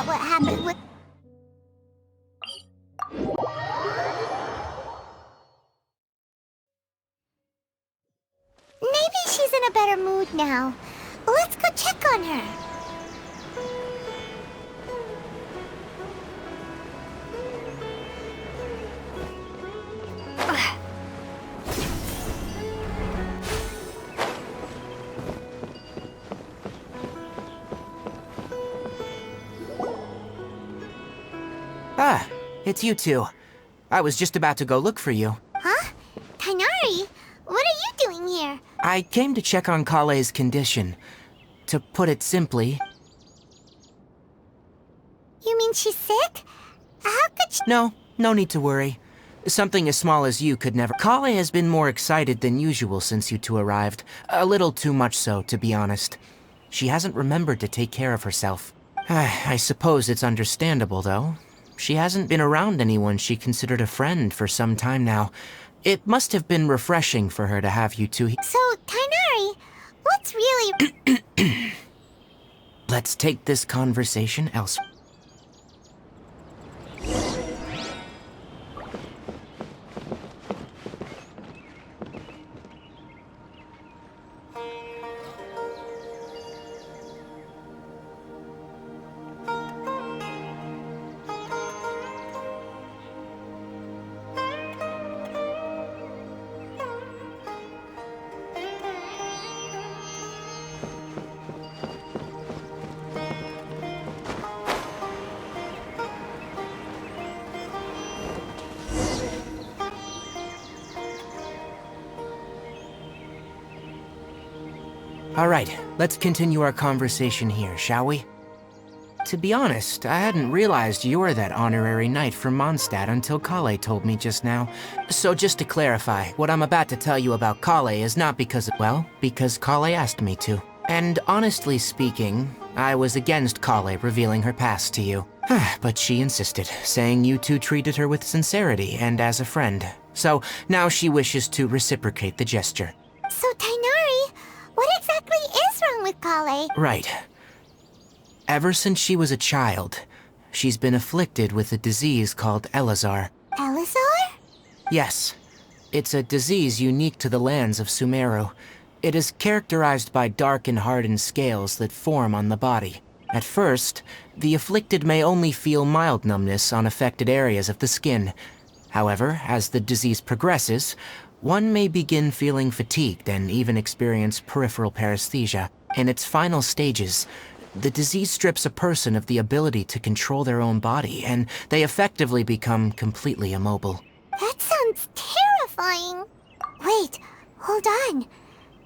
What happened with... Maybe she's in a better mood now. Let's go check on her. it's you two. I was just about to go look for you. Huh? Tighnari, what are you doing here? I came to check on Kale's condition. To put it simply... You mean she's sick? How could she— No need to worry. Something as small as you could never... Kale has been more excited than usual since you two arrived. A little too much so, to be honest. She hasn't remembered to take care of herself. I suppose it's understandable, though. She hasn't been around anyone she considered a friend for some time now. It must have been refreshing for her to have you two here. So, Tighnari, what's really— Let's take this conversation elsewhere. Alright, let's continue our conversation here, shall we? To be honest, I hadn't realized you're that honorary knight from Mondstadt until Kale told me just now. So just to clarify, what I'm about to tell you about Kale is not because, well, because Kale asked me to. And honestly speaking, I was against Kale revealing her past to you. But she insisted, saying you two treated her with sincerity and as a friend. So now she wishes to reciprocate the gesture. So, Tighnari, what exactly is wrong with Kale? Right. Ever since she was a child, she's been afflicted with a disease called Elazar. Elazar? Yes. It's a disease unique to the lands of Sumeru. It is characterized by dark and hardened scales that form on the body. At first, the afflicted may only feel mild numbness on affected areas of the skin. However, as the disease progresses, one may begin feeling fatigued and even experience peripheral paresthesia. In its final stages, the disease strips a person of the ability to control their own body, and they effectively become completely immobile. That sounds terrifying. Wait, hold on.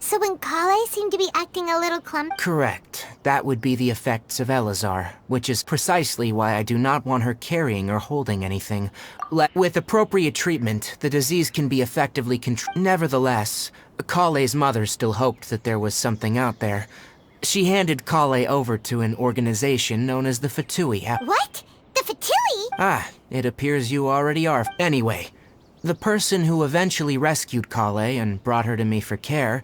So when Kale seemed to be acting a little clumsy— Correct. That would be the effects of Elazar, which is precisely why I do not want her carrying or holding anything. With appropriate treatment, the disease can be effectively controlled. Nevertheless, Kale's mother still hoped that there was something out there. She handed Kale over to an organization known as the Fatui. What? The Fatui? It appears you already are. Anyway, the person who eventually rescued Kale and brought her to me for care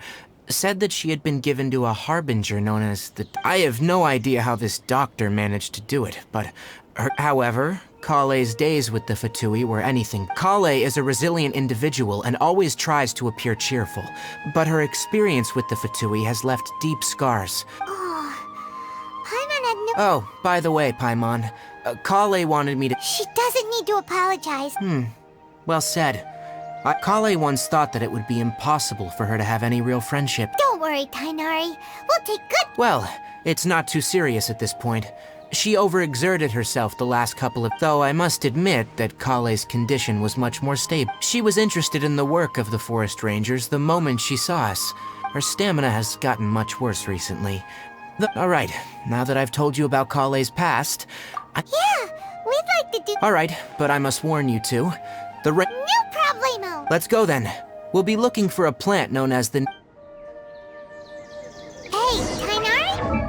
said that she had been given to a harbinger known as the... I have no idea how this doctor managed to do it, but... However, Kale's days with the Fatui were anything. Kale is a resilient individual and always tries to appear cheerful, but her experience with the Fatui has left deep scars. Oh, Paimon had no— Oh, by the way, Paimon, Kale wanted me to... She doesn't need to apologize. Well said. Kale once thought that it would be impossible for her to have any real friendship. Don't worry, Tighnari. We'll take good— Well, it's not too serious at this point. She overexerted herself the last couple of... Though I must admit that Kale's condition was much more stable. She was interested in the work of the forest rangers the moment she saw us. Her stamina has gotten much worse recently. Alright, now that I've told you about Kale's past... Yeah, we'd like to do— Alright, but I must warn you two. No problemo! Let's go then. We'll be looking for a plant known as the... Hey, Tighnari?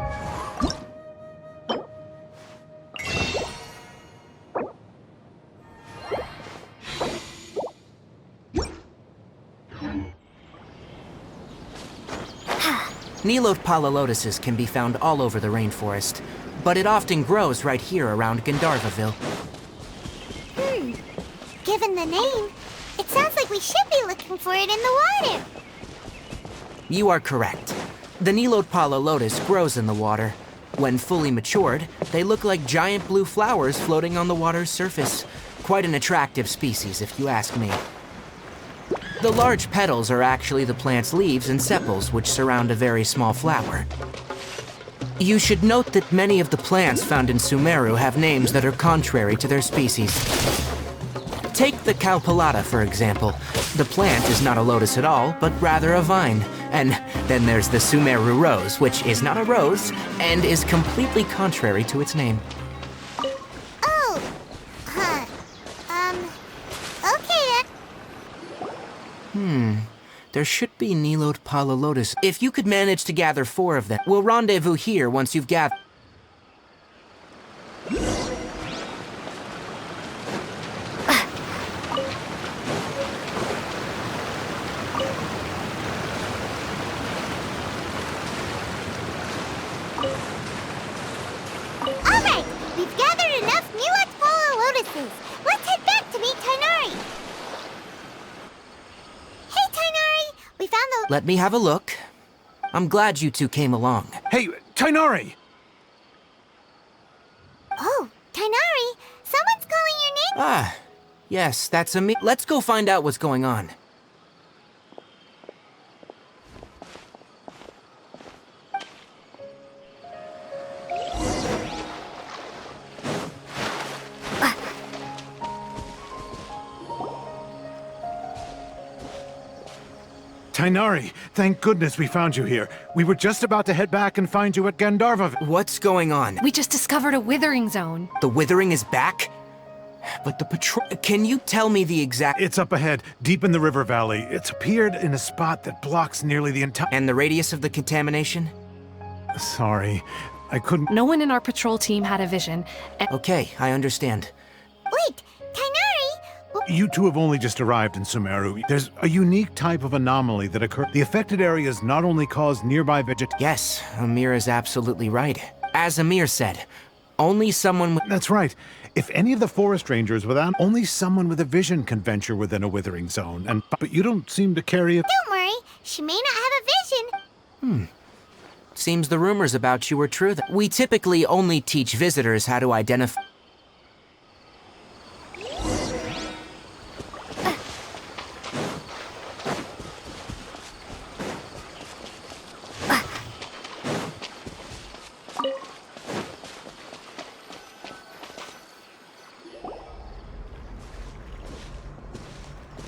Nilote palalotuses can be found all over the rainforest, but it often grows right here around Gandharvaville. Given the name, it sounds like we should be looking for it in the water. You are correct. The Nilote palalotus grows in the water. When fully matured, they look like giant blue flowers floating on the water's surface. Quite an attractive species, if you ask me. The large petals are actually the plant's leaves and sepals, which surround a very small flower. You should note that many of the plants found in Sumeru have names that are contrary to their species. Take the Calpulata, for example. The plant is not a lotus at all, but rather a vine. And then there's the Sumeru rose, which is not a rose, and is completely contrary to its name. Oh, huh. Okay then. There should be Nilode Pala Lotus. If you could manage to gather 4 of them, we'll rendezvous here once you've gathered. Alright, we've gathered enough Nilode Pala Lotuses. Let's head back to meet Tainari. Hey, Tainari! We found the... Let me have a look. I'm glad you two came along. Hey, Tainari! Oh, Tainari! Someone's calling your name? Ah, yes, that's me. Let's go find out what's going on. Tainari, thank goodness we found you here. We were just about to head back and find you at Gandharva. What's going on? We just discovered a withering zone. The withering is back? But the patrol... Can you tell me the exact... It's up ahead, deep in the river valley. It's appeared in a spot that blocks nearly the entire... And the radius of the contamination? Sorry, I couldn't... No one in our patrol team had a vision. Okay, I understand. Wait, Tainari! You two have only just arrived in Sumeru. There's a unique type of anomaly that occurs. The affected areas not only cause nearby vegetation... Yes, Amir is absolutely right. As Amir said, only someone with... That's right. If any of the forest rangers without... Only someone with a vision can venture within a withering zone. But you don't seem to carry a... Don't worry, she may not have a vision. Seems the rumors about you were true. We typically only teach visitors how to identify...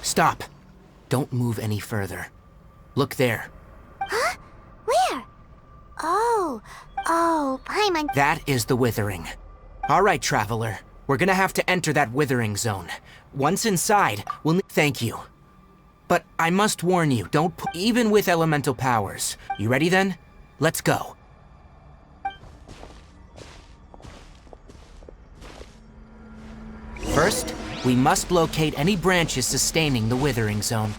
Stop. Don't move any further. Look there. Huh? Where? Oh, Paimon. That is the withering. All right, traveler. We're gonna have to enter that withering zone. Once inside, we'll need... Thank you. But I must warn you, don't even with elemental powers. You ready then? Let's go. First, we must locate any branches sustaining the withering zone.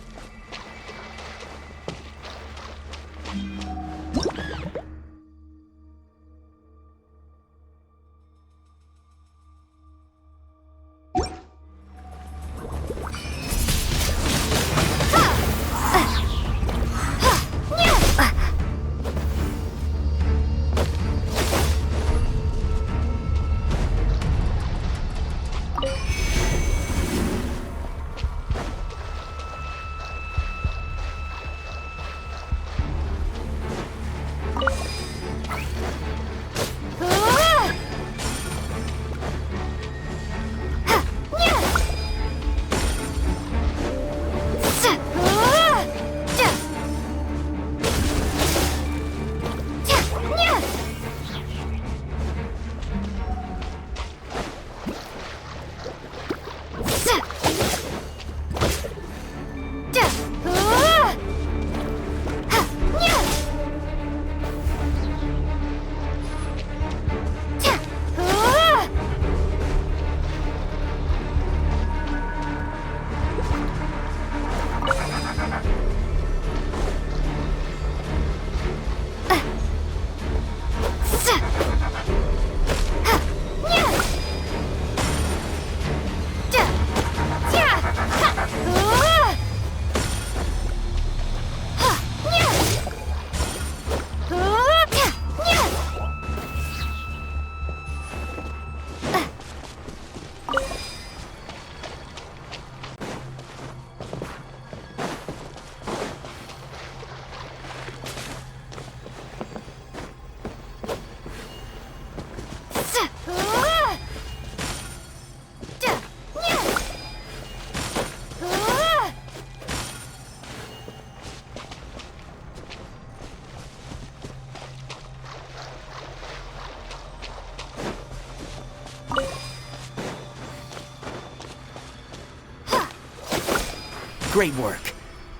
Great work.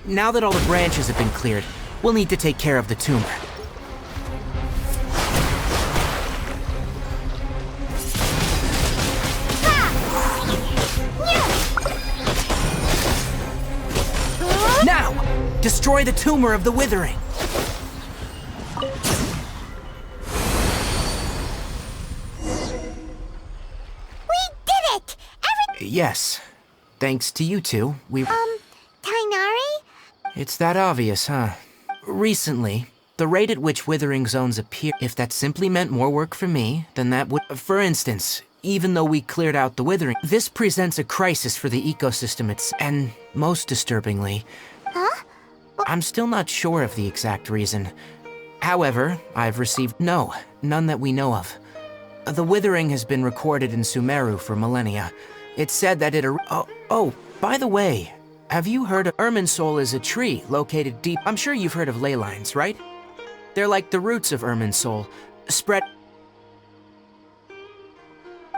Now that all the branches have been cleared, we'll need to take care of the tumor. Now! Destroy the tumor of the withering! We did it! Yes. Thanks to you two, Tainari? It's that obvious, huh? Recently, the rate at which withering zones appear, if that simply meant more work for me, then that would... For instance, even though we cleared out the withering, this presents a crisis for the ecosystem and most disturbingly... Huh? I'm still not sure of the exact reason. However, I've received... No, none that we know of. The withering has been recorded in Sumeru for millennia. It's said that it... Oh, by the way, have you heard of... Irminsul is a tree located deep... I'm sure you've heard of ley lines, right? They're like the roots of Irminsul, spread...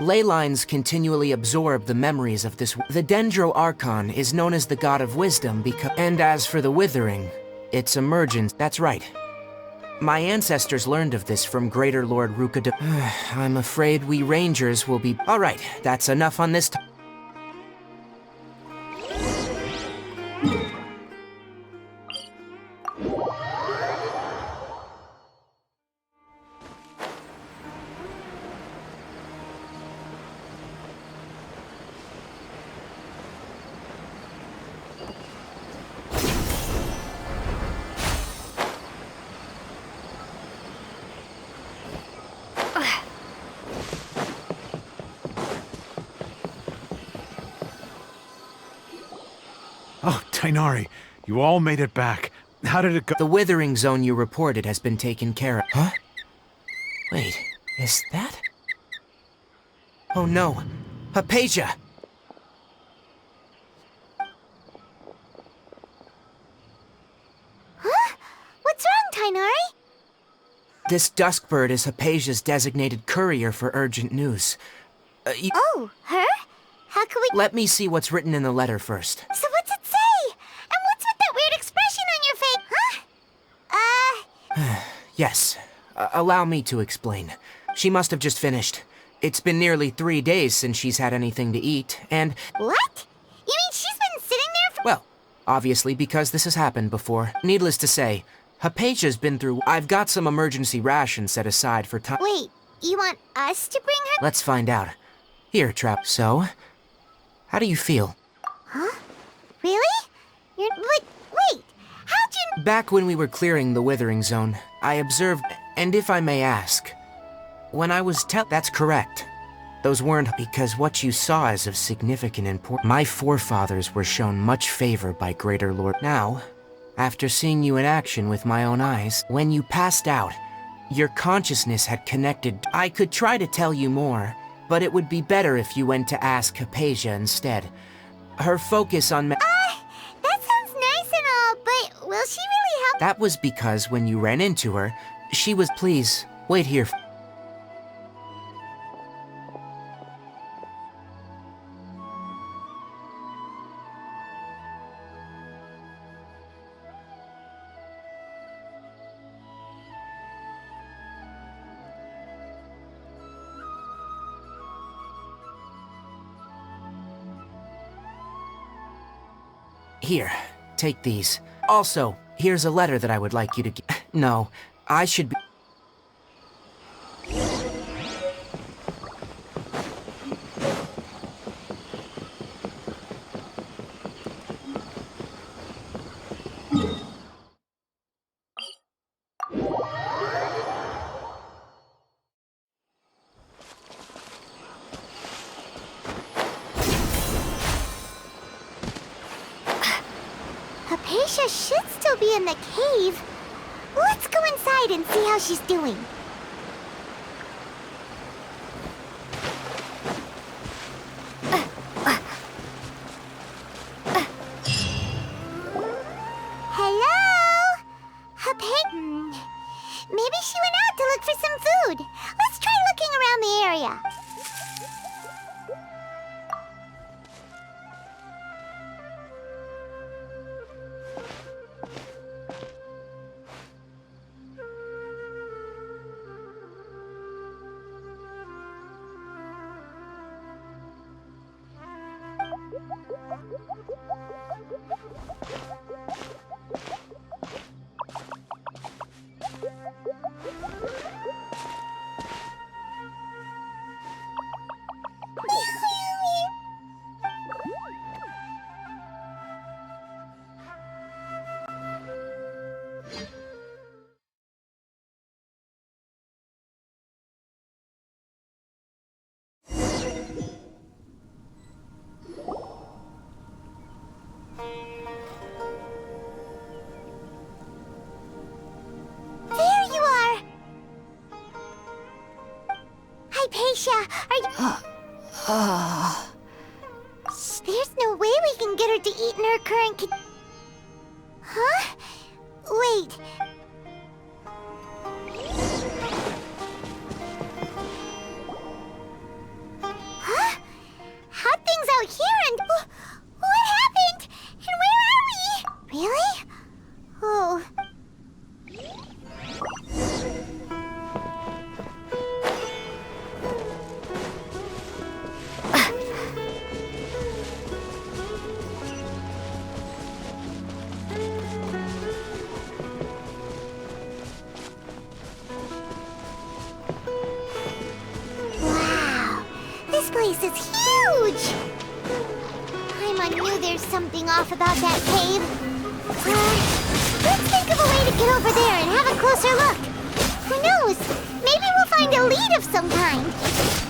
Ley lines continually absorb the memories of this... The Dendro Archon is known as the god of wisdom because... And as for the withering, its emergence... That's right. My ancestors learned of this from Greater Lord Rukada... I'm afraid we rangers will be... Alright, that's enough on this... Oh, Tainari, you all made it back. How did it go? The withering zone you reported has been taken care of. Huh? Wait, is that... Oh no, Hypatia! Huh? What's wrong, Tainari? This Duskbird is Hypatia's designated courier for urgent news. Oh, her? How can we... Let me see what's written in the letter first. So what's it say? And what's with that weird expression on your face? Huh? Yes, allow me to explain. She must have just finished. It's been nearly 3 days since she's had anything to eat, and... What? You mean she's been sitting there for... Well, obviously because this has happened before. Needless to say, Hypatia's been through... I've got some emergency rations set aside for time... Wait, you want us to bring her... Let's find out. Here, Trap. So, how do you feel? Huh? Really? Wait, how'd you... Back when we were clearing the withering zone, I observed... And if I may ask, when I was That's correct. Those weren't because what you saw is of significant importance. My forefathers were shown much favor by Greater Lord. Now, after seeing you in action with my own eyes, when you passed out, your consciousness had connected. I could try to tell you more, but it would be better if you went to ask Hypatia instead. Her focus on that sounds nice and all, but will she really help? That was because when you ran into her, she was... Please, wait here. Here, take these. Also, here's a letter that I would like you to No, I should be... Hypatia should still be in the cave. Let's go inside and see how she's doing. Hello? Maybe she went out to look for some food. Let's try looking around the area. There you are! Hypatia, are you... There's no way we can get her to eat in her current Huh? Wait. Huh? How'd things out here and... What happened? And where are we? Really? Oh... Wow, this place is huge! Paimon knew there's something off about that cave. Let's think of a way to get over there and have a closer look. Who knows? Maybe we'll find a lead of some kind.